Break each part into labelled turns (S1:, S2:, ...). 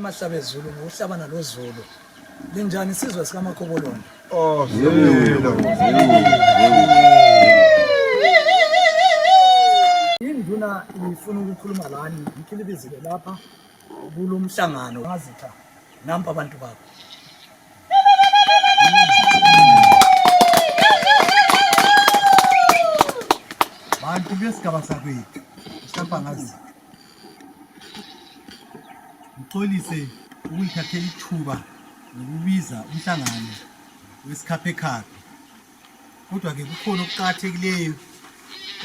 S1: amahlaba ezulu uhlabana loZulu linjani isizwe sikaMakhobolonda induna ifuna ukukhuluma lani ikhilibizile lapha kulomhlangano ngazitha nampa abantu bakho bantu besigaba sakwethu mhlawumbe ngazi uxolise ukuyithathela ithuba nokubiza umhlangano wesikhaphekhaphe kodwa ke kukhona okuqhakathekileyo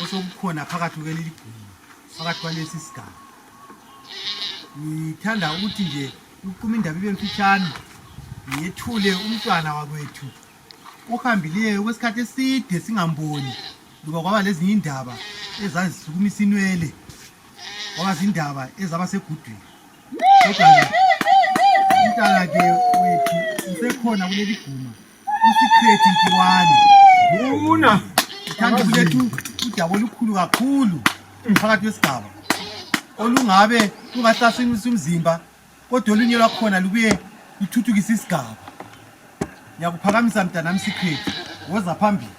S1: osokukhona phakathi kweleli guma phakathi kwalesi sigaba ngithanda ukuthi nje uqhuma indaba ibe mfishane ngiyethule umntwana wakwethu ohambileyo kwesikhathi eside singamboni ngoba kwaba lezi indaba ezazisukumisa inwele kwaba izindaba ezaba segudwini kodwa umntwana ke wethu usekhona kuleli guma uSecret Nkiwane ubona thanda kulethu udaba olukhulu kakhulu phakathi kwesigaba olungabe kungahlasimisa umzimba kodwa olunye lwakhona lubuye luthuthukisa isigaba ngiyakuphakamisa mntanami Secret woza phambili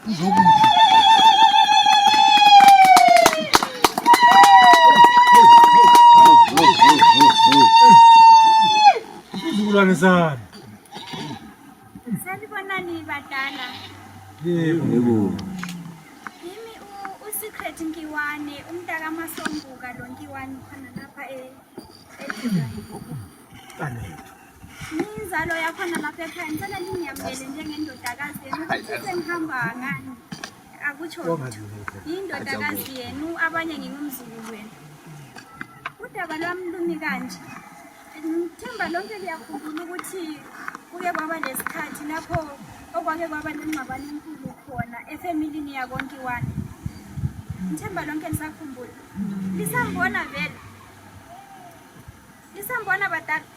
S1: uzokuthi izikulwane zami
S2: sanibonani badala
S1: yebo
S2: yimi uSecret Nkiwane umntaka Masombuka lo Nkiwane khona lapha inzalo yakhona lapha ekhaya ngicela ningiyamukele njengendodakazi yenu ukuthi sengihamba ngani akutsho indodakazi yenu abanye ngingumzukulu wenu udaba lwami lumi kanje ngithemba lonke liyakhumbula ukuthi kuke kwaba lesikhathi lapho okwake kwaba nengxabano enkulu khona efamilini yakoNkiwane ngithemba lonke lisakhumbula lisambona vele lisambona badala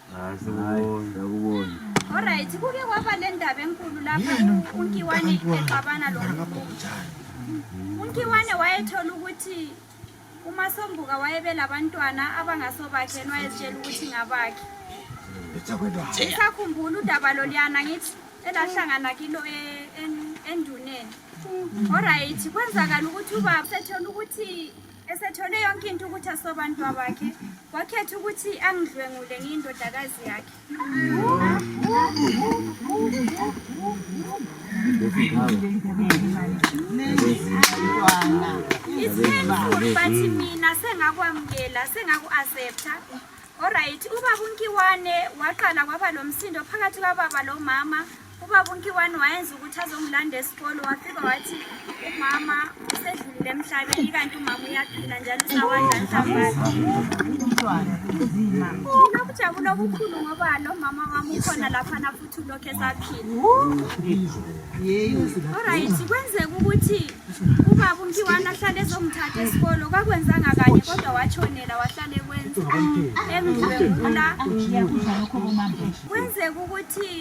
S3: ngiyakubona
S2: alright kuke kwaba le ndaba enkulu lapho uNkiwane exabana lo uNkiwane wayethola ukuthi uMasombuka wayebela abantwana abangasobakhe wayezitshela ukuthi ngabakhe isakhumbula udaba loliyana ngithi elahlangana kilo enduneni alright kwenzakala ukuthi ubaba sethola ukuthi esethole yonke into ukuthi asobantu abakhe wakhetha ukuthi angidlwengule ngiyindodakazi yakhe bathi mina sengakwamukela sengaku-accepta alright ubaba uNkiwane waqala kwaba lo msindo phakathi kwababa lo mama ubaba uNkiwane wayenza ukuthi azongilanda esikolo wafika wathi umama usedlulile emhlabeni kanti umama uyaphila njalo usawadla ntambama ngokujabula okukhulu ngoba lo mama wami ukhona laphana futhi ulokhu esaphila alright kwenzeka ukuthi ubaba uNkiwane ahlale ezomthatha esikolo kwakwenzanga kanye kodwa watshonela wahlale kwenza emdlwengula kwenzeka ukuthi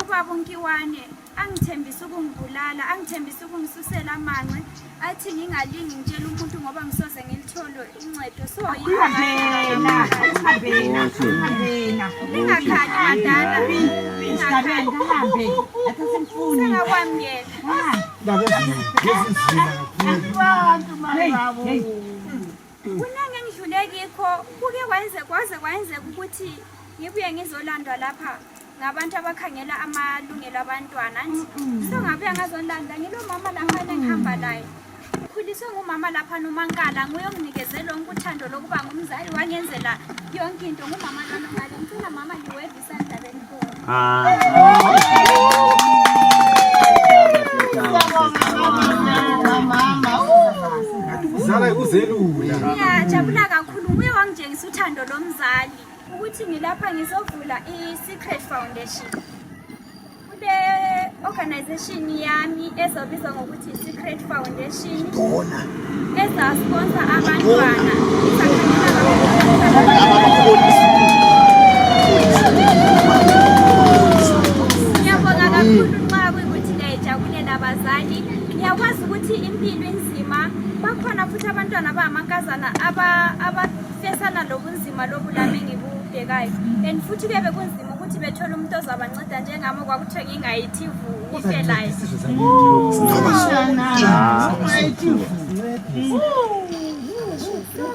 S2: ubaba uNkiwane angithembisa ukungibulala angithembisa ukungisusela amanqe athi ngingalingi ngitshela umuntu ngoba ngisoze ngilithole uncedo so lingakhali madala kunenge ngidlule kikho kuke kwenzeka ukuthi ngibuye ngizolandwa lapha ngabantu abakhangela amalungelo abantwana so ngabuya ngazolanda ngilomama lapha engihamba laye khuliswe ngumama lapha noMankala nguyonginikeze lonke uthando lokuba ngumzali wangenzela yonke into ngumama loNongale ngicela mama ngiwedla isandla benkhulu
S1: zala kuzelula
S2: ngiyajabula kakhulu nguye wangitshengisa uthando lomzali ukuthi ngilapha ngizovula iSecret Foundation kule organization yami ezobizwa ngokuthi iSecret Foundation ezasponsor abantwana ngiyabonga kakhulu nxa kuyikuthi ngiyajabulela abazali ngiyakwazi ukuthi impilo inzima bakhona futhi abantwana abangamankazana abafesana lobunzima lobulame abadingekayo and futhi ke bekunzima ukuthi bethola umuntu ozabanceda njengami okwakuthiwa ngingayithi ife layo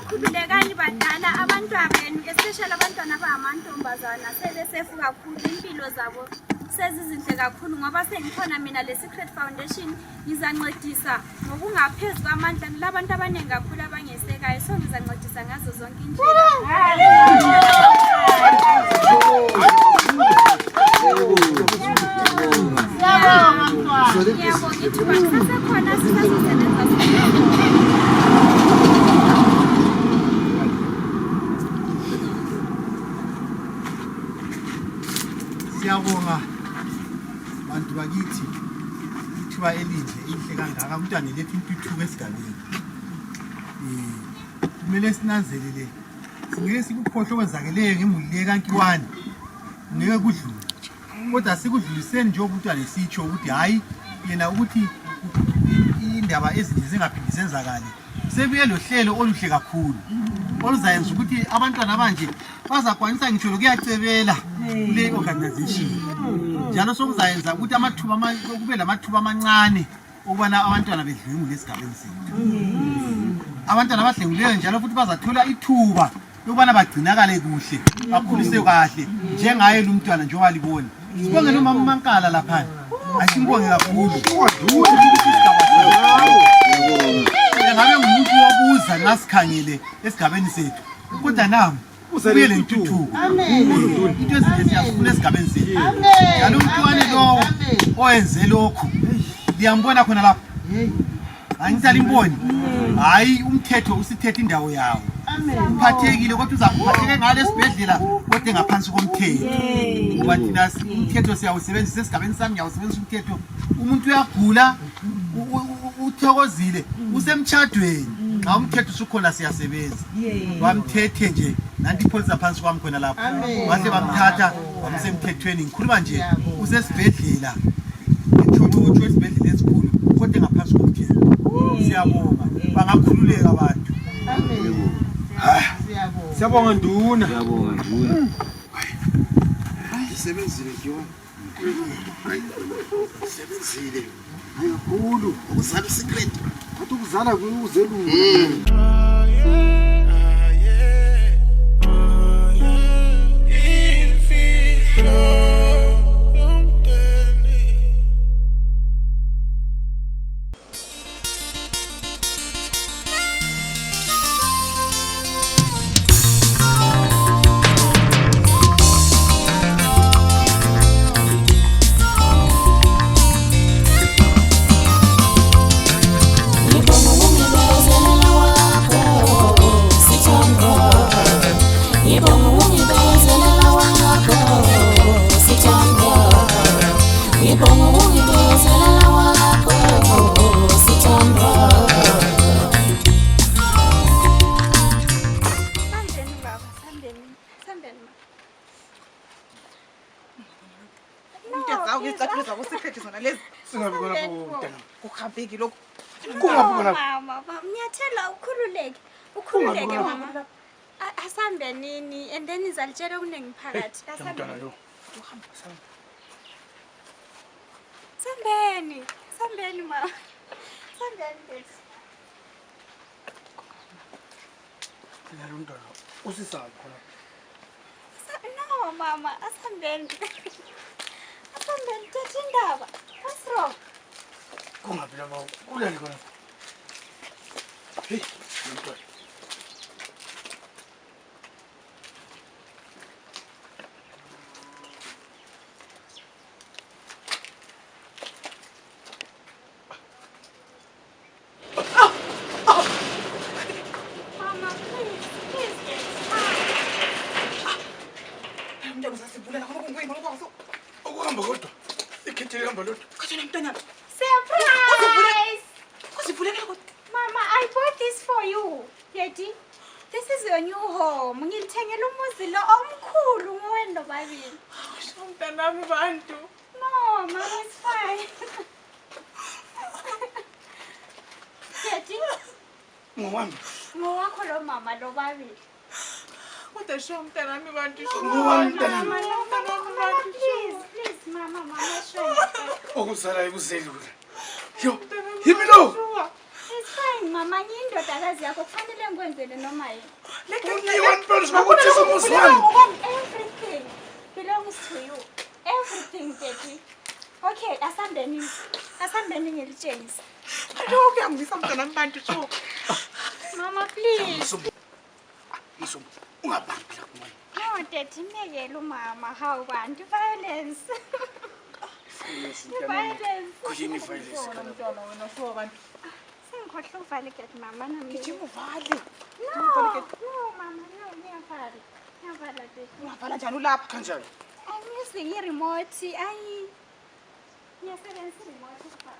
S2: khululekani badala abantwana benu especially abantwana abangamantombazana sebesefu kakhulu impilo zabo sezizinhle kakhulu ngoba sengikhona mina le Secret Foundation ngizancedisa ngokungaphezu kwamandla labantu abaningi kakhulu abangesekayo so ngizancedisa ngazo zonke indlela ngiyabonga ithuba kusasekhona sisazosebenza
S3: siyabonga bantu bakithi ithuba elinje inhle kangaka umntwana lethu intuthuko esigabeni kumele sinanzelele singeke sikukhohle okwenzakeleyo ngemuli le kaNkiwane ngeke kudlule kodwa sikudluliseni nje umntwana esitsho ukuthi hayi yena ukuthi indaba ezinje zingaphindi zenzakale sebuye lohlelo oluhle kakhulu oluzayenza ukuthi abantwana abanje bazakwanisa ngitsho lokuyacebela kule organization njalo sokuzayenza ukuthi amathuba kube lamathuba amancane ukubana abantwana bedlwengule esigabeni sethu abantwana abadlenguleyo njalo futhi bazathola ithuba lokubana bagcinakale kuhle bakhuliswe kahle njengaye lo mntwana njengobalibona sibonge nomama uMankala lapha asimbonge kakhulu ngabe ngumuntu wokuza nasikhangele esigabeni sethu kodwa nami ubuye lentuthuko into ezinje siyafuna esigabeni sethu njalo umntwana lo oyenze lokho liyambona khona lapha angizalimboni hayi umthetho usithethe indawo yawo uphathekile kodwa uzakuphatheke ngale sibhedlela kodwa ngaphansi komthetho ngoba thina umthetho siyawusebenzisa esigabeni sami ngiyawusebenzisa umthetho umuntu uyagula uthokozile usemtshadweni xa umthetho usukhona siyasebenza bamthethe nje nanti ipholisa phansi kwami khona lapho bahle bamthatha bamsemthethweni ngikhuluma nje usesibhedlela utsho esibhedlela esikhulu kodwa ngaphansi komthetho siyabonga bangakhululeka abantu
S4: siyabonga nduna
S3: sebenzile nje sebenzile kakhulu ukuzala iSecret kodwa ukuzala kuzelula
S2: Mama, ngiyathela ukhululeke mama. Asambe nini and then izalitshela okuningi phakathi. Sambeni mama. Sambeni baby.
S4: usisaphi khona
S2: No mama, asambeni. Asambeni thatha indaba. What's wrong?
S4: kungabi lapha kulele khona hey mntwana
S2: Mama, please get
S4: ukuhamba kodwa ikhethele hamba lodwa
S2: Surprise! Mama, I bought this for you. Yeti, this is your new home. Ngilithengele umuzi lo omkhulu ngowendo babili.
S5: Mntanami bantu.
S2: No, Mama, it's fine. Yeti,
S4: ngowami
S2: ngowakho lo mama lo babili.
S5: Kodwa sho mntanami bantu
S2: Mama, please, mama, sure.
S4: Okuzalayo kuzelula. Yo, yimi lo.
S2: It's fine, mama, ngiyindodakazi yakho kufanele ngikwenzele noma yini.
S4: One person ukuthi somuzi wami.
S2: Everything belongs to you. Everything, Daddy. Okay, asambeni ngilitshengisa.
S5: Ayo kuyangisa mntanami bantu sho.
S2: Mama, please.
S4: Msumbu, ungabambi la kumani.
S2: No, Daddy, mekele umama, hawu bantu, violence. Violence.
S4: Kuyini violence kana?
S5: Mntwana wena sho bantu.
S2: Sengikhohle uvale gate mama nami.
S5: Gijima uvale.
S2: No, mama, no, ngiyavala. Ngiyavala, Daddy.
S5: Ungavala njani ulapha?
S4: Kanjani?
S2: I'm using i-remote. Ngiyasebenzisa i-remote ukufaka.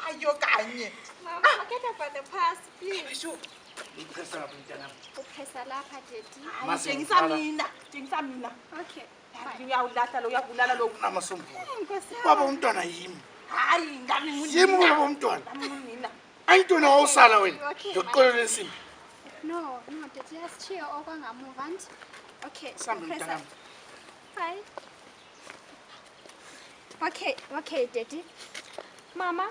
S5: Ayo kanye.
S2: Mama, forget about the past, please.
S5: Sho.
S4: Ngiphesa lapho mntanami.
S2: Uphesa lapha, Daddy.
S5: Tshengisa mina.
S2: Okay, fine.
S5: Uyawulahla lo uyabulala lo.
S4: Namasumbu.
S2: Nkosi yami.
S4: Baba umntwana yimi.
S5: Hayi ngami
S4: Yimi baba umntwana.
S5: mina.
S4: Ayintona awusala wena.
S2: Okay,
S4: Ngiqolele insimbi.
S2: No, Daddy, yasishiya okwangamuva nje. Okay,
S4: Sambe
S2: uphesa.
S4: mntanami.
S2: Fine. Okay, Daddy. Mama,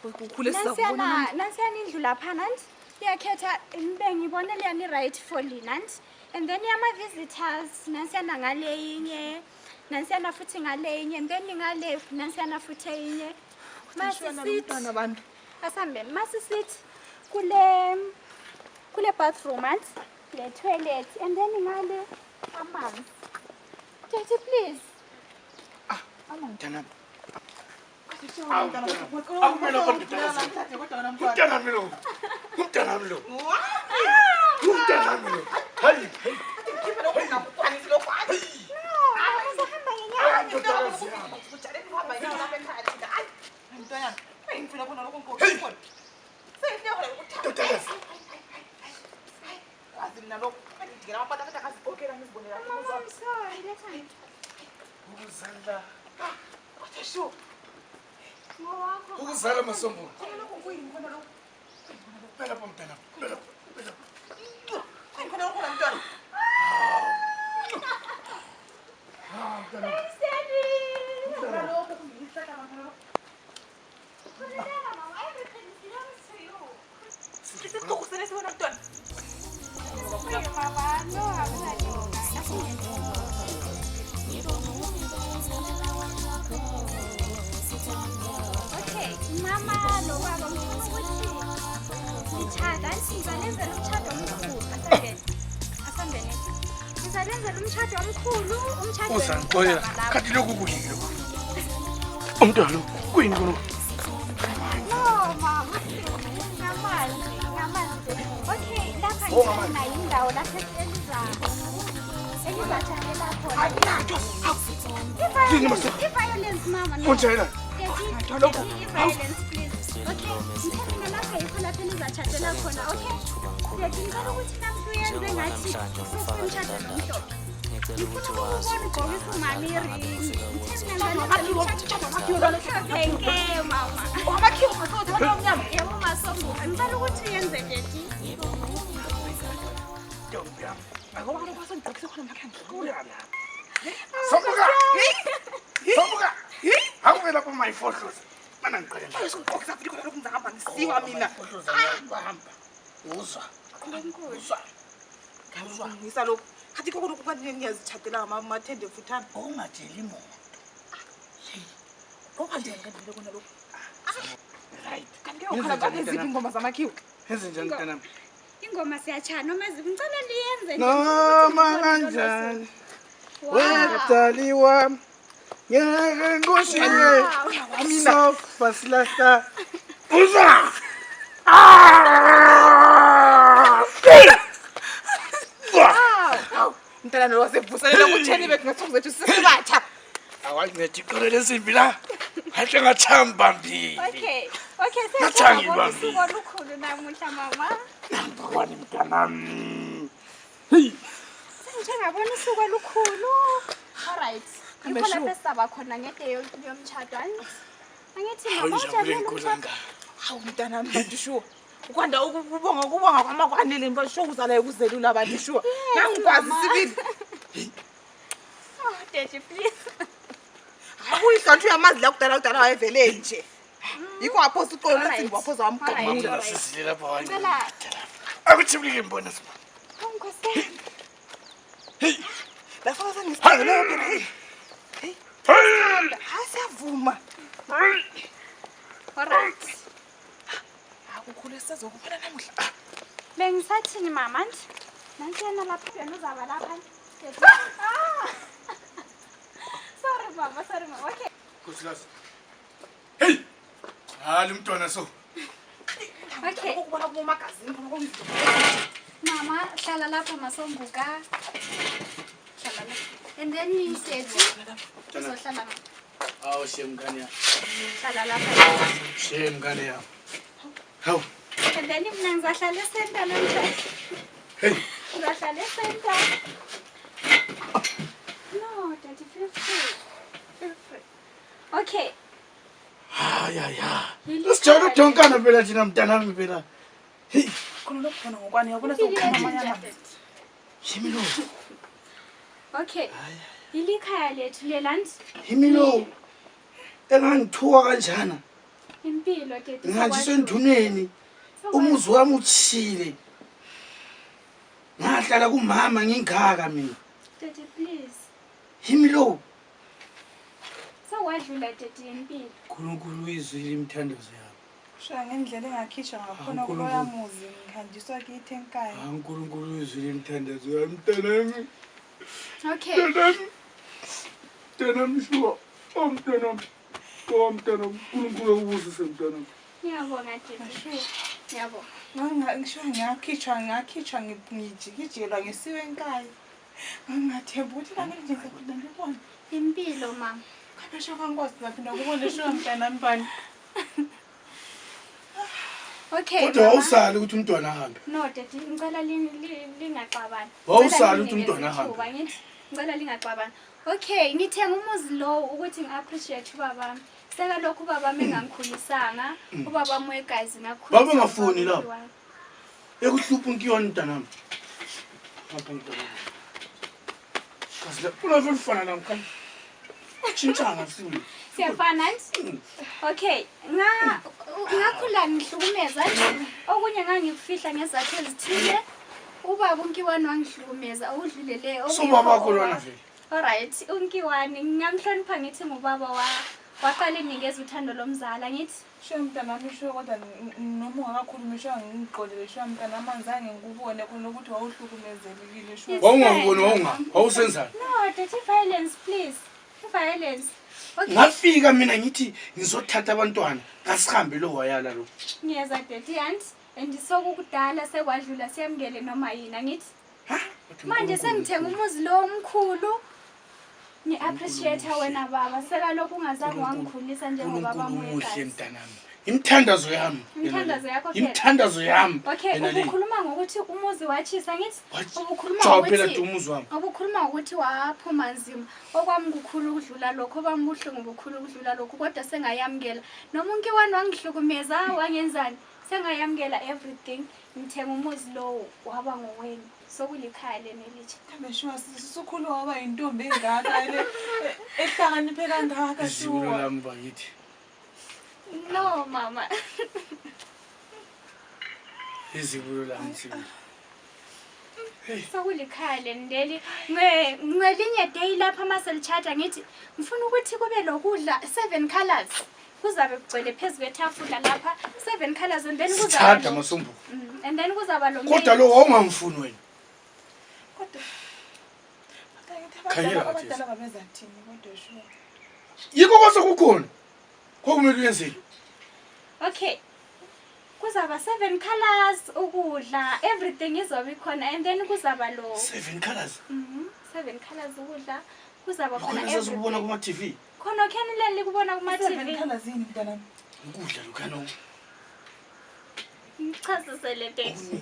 S5: Kukhule sizakubona.
S2: nansiyana indlu lapha nanti. Liyakhetha ngibe ngibona liyani right for linanti. And then yama-visitors, nansiyana ngale inye, nansiyana futhi ngale inye, and then ngale nansiyana futhi enye.
S5: Mntwana bantu.
S2: Asambeni, masisithi kule bathroom anti, le toilet, and then ngale amanzi. Daddy, please.
S4: Mntanami. Umntanami lo. Hayi.
S2: I'm sorry, that's fine.
S4: Ukuzala.
S5: Sho.
S4: Ukuzala Masumbu. Phela lapho mntanami. Phela.
S2: Okay, mama lo baba ngifuna ukuthi ngithanda sizalenzela umshado omkhulu. Asambeni. Sizalenzela umshado omkhulu, umshado
S4: Uzangiqolela. Kanti lokhu kuyini lokho? Umntwana lo kuyini kono?
S2: No, mama. Ngamanzi. Okay, lapha ngifuna indawo lapha elizatshalela khona. I-violence, mama. No.
S4: Kunjena.
S2: I-violence, please. Okay, ngithathina lapha yikho lapha elizatshatela khona, okay? Ngicela ukuthi namhla uyenze ngathi sesemshado nomhlobo. Ngifuna ukubona ugqokisa umama iringi. Okay, mama. Yebo, Masombu. Ngicela ukuthi uyenze, Daddy.
S4: Somuka. Hawu lapho mayifohloza. Mana ngiqale
S5: Mina.
S4: bahamba. Uzwa.
S5: Ngisa lokho. Hathi kokho kufanele ngiyazithathela ngamathende futhana.
S4: Ungatsheli imoto.
S5: Okanjani kanti kona lokho?
S4: Right.
S5: Kanti ukhala ngale ziphi ingoma zamakhiwo?
S4: Yenze njani mntanami?
S2: Ingoma siyachana noma ngicela liyenze.
S4: Noma kanjani. Wedaliwa. Ngeke ngoshiye. Mina fasilahla. Uzwa.
S5: Mntana lo wasevuselela kutheni bekungathi zethu sisibatha.
S4: Awangithi qolele insimbi la. Hahle ngathamba mbili.
S2: Okay,
S4: Ngathanga
S2: sesiyabona
S4: ibambi.
S2: usuku olukhulu namuhla, mama.
S4: Ngibani mntanami. Hey.
S2: Ngisho ngabona usuku olukhulu. Alright. Yikho lapho esaba khona ngede yomtshado. Angithi mama
S5: Hawu mntanami bantu sure. Ukwanda ukubonga kwamakwanele mfana sure uzala ukuzelula abantu sure. Ngangikwazi sibili.
S2: Oh, Daddy please.
S5: Akuyihlantu yamazi la kudala wayevele nje. Yikho waphosa uqolo nathi waphosa wamgamula.
S4: Sisile lapha wanje.
S2: Ngicela
S4: Akuthibulike imbona sima.
S2: Nkosi.
S4: Hey.
S5: Lafaka sengisicela phela hey.
S4: Hey.
S5: Asiyavuma.
S2: Alright.
S5: Akukhule sizokufana namuhla.
S2: Bengisathini mama nje? Nantshena lapha yena uzaba lapha. Sorry mama. Okay.
S4: Kusilas. Hey. Hayi umntwana so.
S2: Okay.
S5: Ukubona kuma magazine kuma
S2: Mama, hlala lapha masombuka. Hlala lapha. And then you said, uzohlala mama.
S4: Awu shemngane ya.
S2: Hlala lapha.
S4: Shemngane ya. Hawu.
S2: And then mina ngizahlala center namhlanje.
S4: Hey.
S2: Ngizahlala center. No, Daddy, feel free. Okay.
S4: Ya. Sijolo donkana phela thina mntanami phela. Hey.
S5: khona lokhona ngokwani yabona sokukhama amanyama.
S4: Yimilo.
S2: Okay. Ilikhaya lethu leland.
S4: Yimilo. Engangithuka kanjana.
S2: Impilo Daddy.
S4: Ngathi senduneni. Umuzi wami uthile. Ngahlala kumama ngingaka mina.
S2: Daddy, please.
S4: Yimilo.
S2: So wadlula Daddy impilo.
S4: uNkulunkulu uyizwile imithandazo yami.
S5: Shaya ngendlela engakhishwa ngakhona kuloya muzi ngihanjiswa kithi enkaya.
S4: uNkulunkulu uyizwile imithandazo yami mntanami.
S2: Okay.
S4: Mntanami shuwa. Mntanami. Mntanami. uNkulunkulu ukubusise mntanami.
S2: Ngiyabonga Daddy.
S5: Ngiyabonga. Ngisho ngakhishwa ngijikijelwa ngisiwe enkaya. Ngingathemba ukuthi la ngijenze khona ngibona.
S2: Impilo mama.
S5: Kabesha kankosi lapha ngubone sho mntanami bani.
S2: Okay.
S4: Kodwa awusali ukuthi umntwana ahambe.
S2: No Daddy, ngicela lingaxabani.
S4: Wawusali ukuthi umntwana ahambe.
S2: Ngithi ngicela lingaxabani. Okay, ngithenga umuzi lo ukuthi ngiappreciate ubaba. Seka lokhu ubaba engangikhulisanga, ubaba mwegazi ngakhulisa.
S4: Baba ngafuni lapho. Ekuhlupha unkiyona mntanami. Lapha mntanami. Kasile unafuna nami kan. Chinchanga sibili.
S2: Siyafana nje? Okay, ngakhula ngihlukumeza nje. Okunye ngangikufihla ngezathu ezithile. Ubaba unkiwani wangihlukumeza udlulele.
S4: So baba wakho lona vele.
S2: Alright, unkiwani ngamhlonipha ngithi ngubaba waqala inikeza uthando lomzala ngithi.
S5: Sho mntanami sho kodwa noma ungakakhulumisha ngiqolele sho mntanami anzange ngikubone khona ukuthi wawuhlukumezekile sho.
S4: Wawungaboni wawusenzani?
S2: No, Daddy, violence please. Violence. Okay.
S4: Ngafika mina ngithi ngizothatha abantwana ngasihambe lo wayala lo.
S2: Ngiyeza Daddy and sokukudala sekwadlula siyamngele noma yini ngithi. Manje sengithenga umuzi lo omkhulu. Ngi-appreciate wena baba. Seka lokhu ungazange wangikhulisa njengobaba
S4: Muhle mntanami. Imthandazo yami.
S2: Imthandazo yakho phela.
S4: Imthandazo yami.
S2: Okay, ubukhuluma ngokuthi umuzi wachisa ngithi. Ubukhuluma
S4: phela
S2: ngokuthi
S4: umuzi wami.
S2: ubukhuluma ngokuthi waphuma nzima. Okwami kukhulu ukudlula lokho, bamuhle ngobukhulu ukudlula lokho kodwa sengayamkela. Noma unkiwani wangihlukumeza wangenzani? Sengayamkela everything. Ngithenga umuzi lo waba ngowena. Sokulikhaya lenelithi.
S5: Kabesha sisukhulu waba intombi engaka le ehlakaniphe kangaka
S4: Iziko
S5: shuwa.
S4: lami bakithi.
S2: No mama.
S4: Iziko lami sibili.
S2: Sokulikhaya lendeli ngelinye day lapha maselichaja ngithi ngifuna ukuthi kube lokudla 7 colors. Kuzabe kugcwele phezulu kwetafula lapha 7 colors and then kuzabe
S4: Sithanda masombo.
S2: And then kuzaba lo
S4: Kodwa lo wawungamfuni wena.
S5: Kodwa
S4: Khanyela kathi.
S5: abadala babezathini kodwa shuwa.
S4: Yiko kwasokukhona. Kwakumele uyenzeni?
S2: Okay. Kuzaba 7 colors ukudla, everything izobe khona and then kuzaba lo
S4: 7 colors.
S2: 7 colors ukudla kuzaba khona
S4: Khona sesibona kuma TV.
S2: khona khenilele kubona kuma TV.
S5: Khala zini mntanami.
S4: Ukudla lokhana.
S2: Ngichazisele Daddy.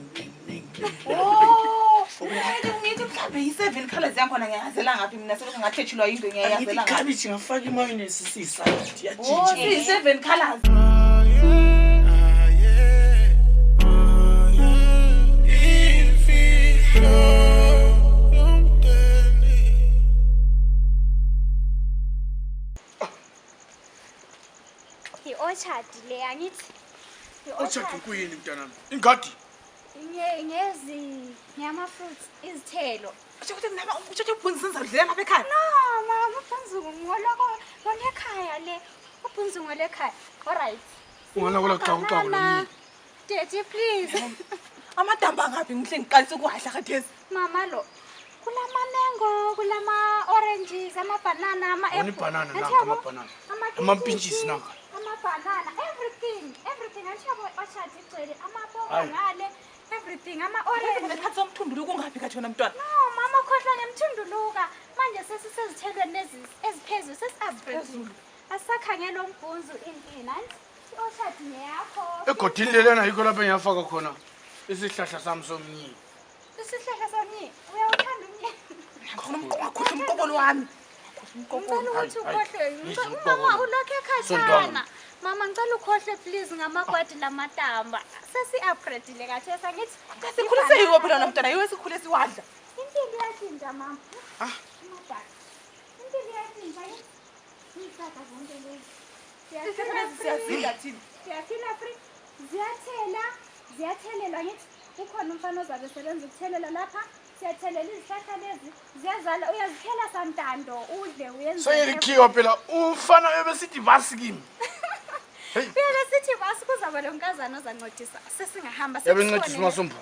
S5: Oh, Ngithi mhlambe yi-7 colors yankhona ngiyazela ngaphi mina selokhu ngathethulwa yinto ngiyazela ngaphi.
S1: Ikhabishi ngafaka imayonnaise siyisaladi
S5: Oh,
S1: yajinja.
S5: siyi-7 colors.
S2: I-orchard le angithi.
S4: Ochathi kuyini mntanami? Ingadi.
S2: Ngama-fruits, izithelo.
S5: Utshothe ubhunzi nizadlela lapha ekhaya.
S2: No, mama, ubhunzungu ngolekhaya le. Ubhunzungu ngolekhaya. All right.
S4: Ungala xawu lo.
S2: Daddy, please.
S5: Amadamba ngaphi ngihle ngiqalisa ukuwahla khathesi.
S2: Mama lo. Kulama-mango, kulama-oranges, amabhanana, ama-apple.
S4: Wona ibanana
S2: Athi
S4: nanga
S2: yabo,
S4: amabhanana.
S2: ama-peaches,
S4: Amampintshisi nanga.
S2: amabhanana, everything. Athi yabo orchard igcwele amapopo
S4: Hayi.
S2: ngale, everything,
S5: Orange
S2: ama-orange.
S5: ngaphansi komthundulu kungaphi kathi wena mntwana?
S2: No, mama khohlwa ngemthunduluka. Manje sesisezithelweni lezi eziphezulu, sesi-upgrade. Asisakhangela umbhunzu ini. I-orchard ngeyakho.
S4: Egodini lelena yikho lapha engiyafaka khona isihlahla sami somnyini.
S2: Isihlahla somnyi, uyawuthanda umnyi.
S5: Ngakhohlwa umqokolo wami.
S2: Ngicela ukuthi ukhohlwe.
S4: Hayi,
S2: Mama ulokhu
S4: Sondwana.
S2: ekhathana. Mama ngicela ukhohlwe please ngamagwadi lamatamba. Sesi-upgrade-ile kathesi angithi.
S5: Sikhulise yiwo phela wena mntwana, yiwe sikhule siwadla.
S2: Impilo iyashintsha mama. Amadala. Impilo iyashintsha. Izihlahla zonke lezi.
S5: Siyazinda thina.
S2: Siyafila free. Ziyathelelwa ngithi. Ukhona umfana ozabe esebenza ukuthelela lapha. Siyathelela izihlahla lezi. Ziyazala uyazikhela santando udle uyenze.
S4: Seyilikhiwa phela umfana ebesithi vasi kimi.
S2: Phela sithi basi kuzaba lo nkazana ozancedisa. Sesingahamba
S4: Yabencedisa uMasombo.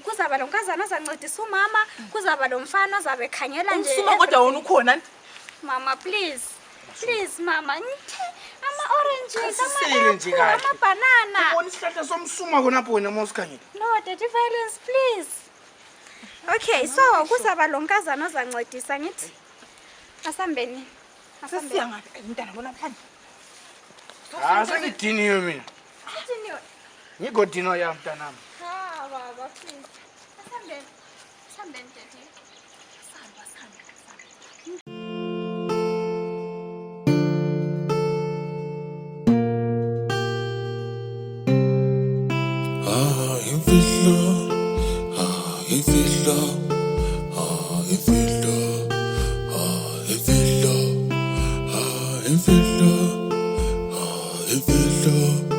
S2: Kuzaba lo nkazana ozancedisa umama, kuzaba lo mfana ozabe ekhangela nje.
S5: Umsuma kodwa wona ukhona.
S2: Mama please. Please mama, ngithi ama-oranges,
S4: Asisele nje kahle.
S2: ama-banana.
S4: Ubona isihlahla somsuma khonapho wena mawusikhangela.
S2: No, daddy violence please. Okay, so kuzaba lo nkazana ozancedisa ngithi. Asambeni.
S5: Sesiya ngaphi mntwana bona phandle.
S4: Sengidiniwe mina.
S2: Continue.
S4: Ngigodinwa ya mntanami.
S2: Ha baba please. Asambeni daddy.
S6: Imfihlo